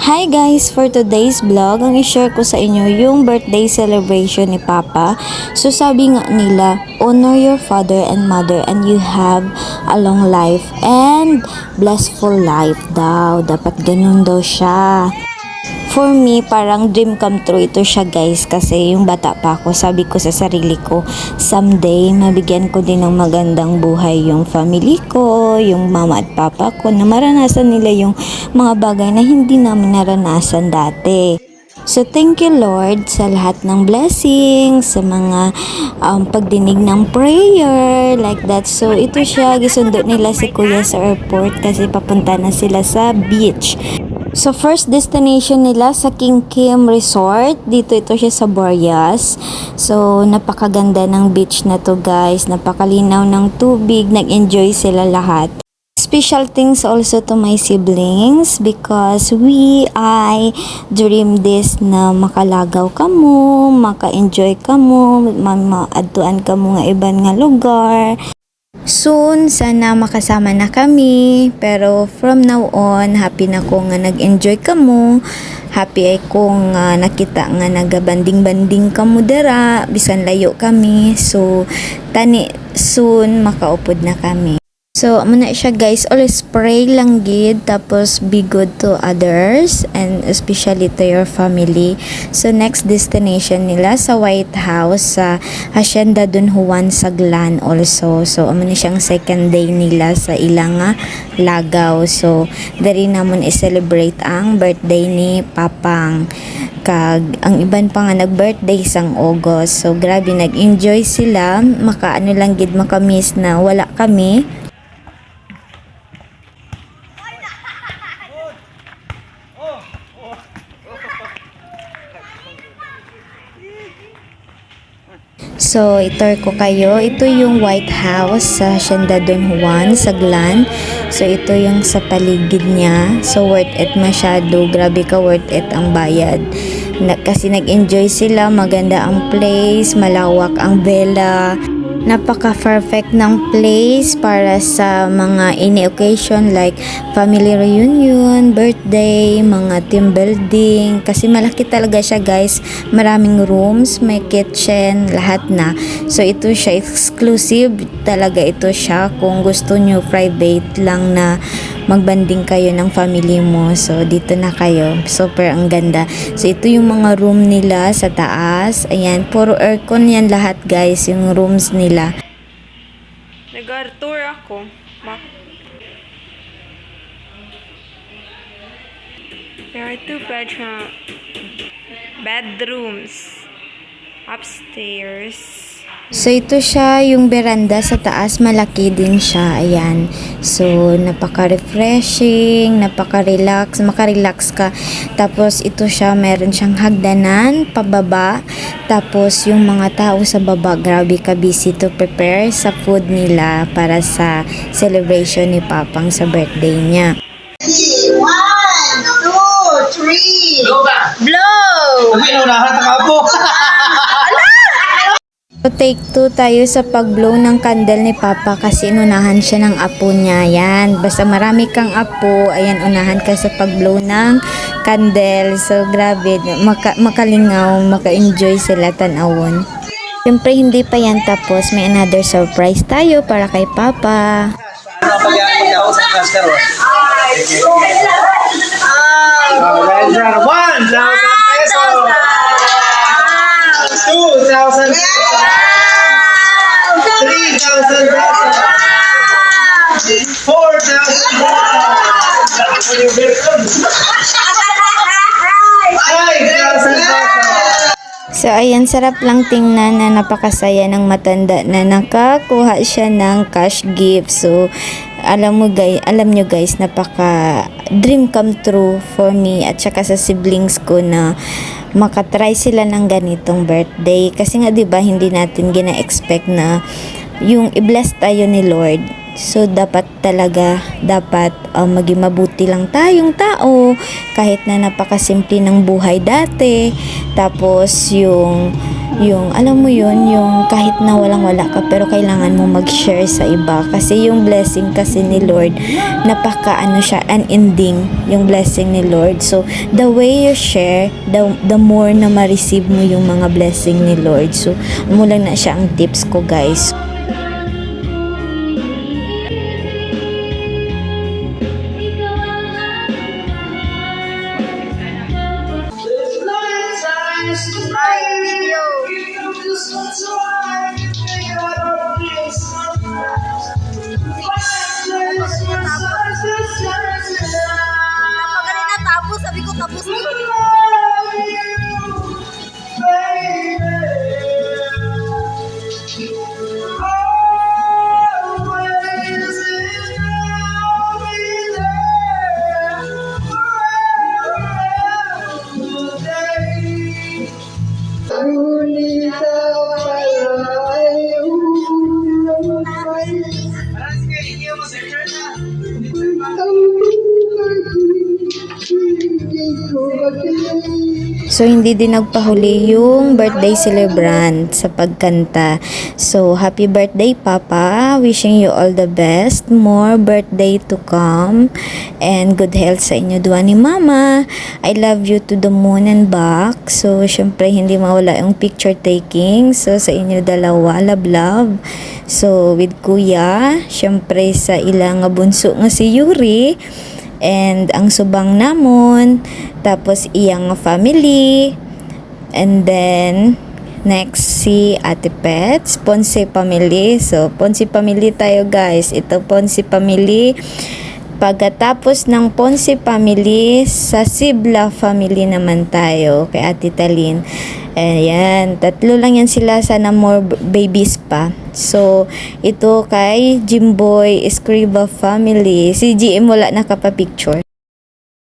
Hi guys! For today's vlog, ang i-share ko sa inyo yung birthday celebration ni Papa. So sabi nga nila, honor your father and mother and you have a long life and blissful life daw. Dapat ganun daw siya. For me, parang dream come true ito siya guys kasi yung bata pa ako, sabi ko sa sarili ko, someday mabigyan ko din ng magandang buhay yung family ko, yung mama at papa ko na maranasan nila yung mga bagay na hindi namin naranasan dati. So thank you Lord sa lahat ng blessings, sa mga pagdinig ng prayer, like that. So ito siya, gisundo nila si Kuya sa airport kasi papunta na sila sa beach. So first destination nila sa King Kim Resort. Dito ito siya sa Boreas. So napakaganda ng beach na to guys. Napakalinaw ng tubig. Nag-enjoy sila lahat. Special things also to my siblings because I dream this na makalagaw kamo, maka-enjoy kamo, maadtuan kamo nga iban nga lugar. Soon, sana makasama na kami. Pero from now on, happy na ko nga nag-enjoy kamo. Happy ay ko nga nakita nga nagabanding-banding kamo dira. Bisan layo kami. So, tani soon makaupod na kami. So, muna siya guys, always pray lang gid, tapos be good to others and especially to your family. So, next destination nila sa White House sa Hacienda Don Juan Saglan also. So, muna siyang second day nila sa ilang lagaw. So, dari namon i-celebrate ang birthday ni Papang. Kag ang iban pa nga nag-birthday sang August. So, grabe nag-enjoy sila. Makaano lang gid makamiss na wala kami. So, itor ko kayo. Ito yung White House sa Hacienda Don Juan, Saglan. So, ito yung sa paligid niya. So, worth it masyado. Grabe ka, worth it ang bayad. Kasi nag-enjoy sila. Maganda ang place. Malawak ang villa. Napaka-perfect ng place para sa mga any occasion like family reunion, birthday, mga team building. Kasi malaki talaga siya guys. Maraming rooms, may kitchen, lahat na. So ito siya, exclusive talaga ito siya. Kung gusto nyo private lang na magbanding kayo ng family mo. So dito na kayo. Super ang ganda. So ito yung mga room nila sa taas. Ayan, puro aircon yan lahat guys, yung rooms nila. Nag-tour ako. There are two bedrooms upstairs. So ito siya, yung veranda sa taas, malaki din siya. Ayan. So napaka-refreshing, napaka-relax, makarelax ka. Tapos ito siya, meron siyang hagdanan pababa. Tapos yung mga tao sa baba, grabe ka busy to prepare sa food nila para sa celebration ni Papang sa birthday niya. 1, 2, 3. Blow ba? Blow! Ay, unahan na ka po. So take 2 tayo sa pag-blow ng candle ni Papa kasi inunahan siya ng apo niya. Yan. Basta marami kang apo, ayan, unahan ka sa pag-blow ng candle. So grabe, makalingaw, maka-enjoy sila tanawon. Siyempre hindi pa yan tapos, may another surprise tayo para kay Papa. Ano pag ako sa cluster? 1,000 pesos. 2,000 pesos. 3,000 pesos. 4,000 pesos. 5,000 pesos. So ayan, sarap lang tingnan na napakasaya ng matanda na nakakuha siya ng cash gift. So alam nyo guys, napaka dream come true for me at saka sa siblings ko na makatry sila ng ganitong birthday. Kasi nga 'di ba hindi natin gina-expect na yung i-bless tayo ni Lord. So dapat maging mabuti lang tayong tao kahit na napakasimple ng buhay dati. Tapos yung yung alam mo yun, yung kahit na walang-wala ka pero kailangan mo mag-share sa iba kasi yung blessing kasi ni Lord napaka ano siya, unending yung blessing ni Lord. So the way you share, the more na ma-receive mo yung mga blessing ni Lord. So mula na siya ang tips ko, guys. Napagaling na tapos, sabi ko tapos na. So, hindi din nagpahuli yung birthday celebrant sa pagkanta. So, happy birthday, Papa. Wishing you all the best. More birthday to come. And good health sa inyo dua ni Mama. I love you to the moon and back. So, syempre, hindi mawala yung picture taking. So, sa inyo dalawa, love. So, with Kuya. Syempre, sa ilang bunso nga si Yuri. And ang subang namon, tapos iyang family, and then next si Ate Pets, Ponce family. So Ponce family tayo, guys. Ito Ponce family. Pagkatapos ng Ponce family, sa Sibla family naman tayo kay Ate Talin. Ayan, tatlo lang yan sila, sana more babies pa. So, ito kay Jimboy Escriba family. Si GM wala nakapapicture.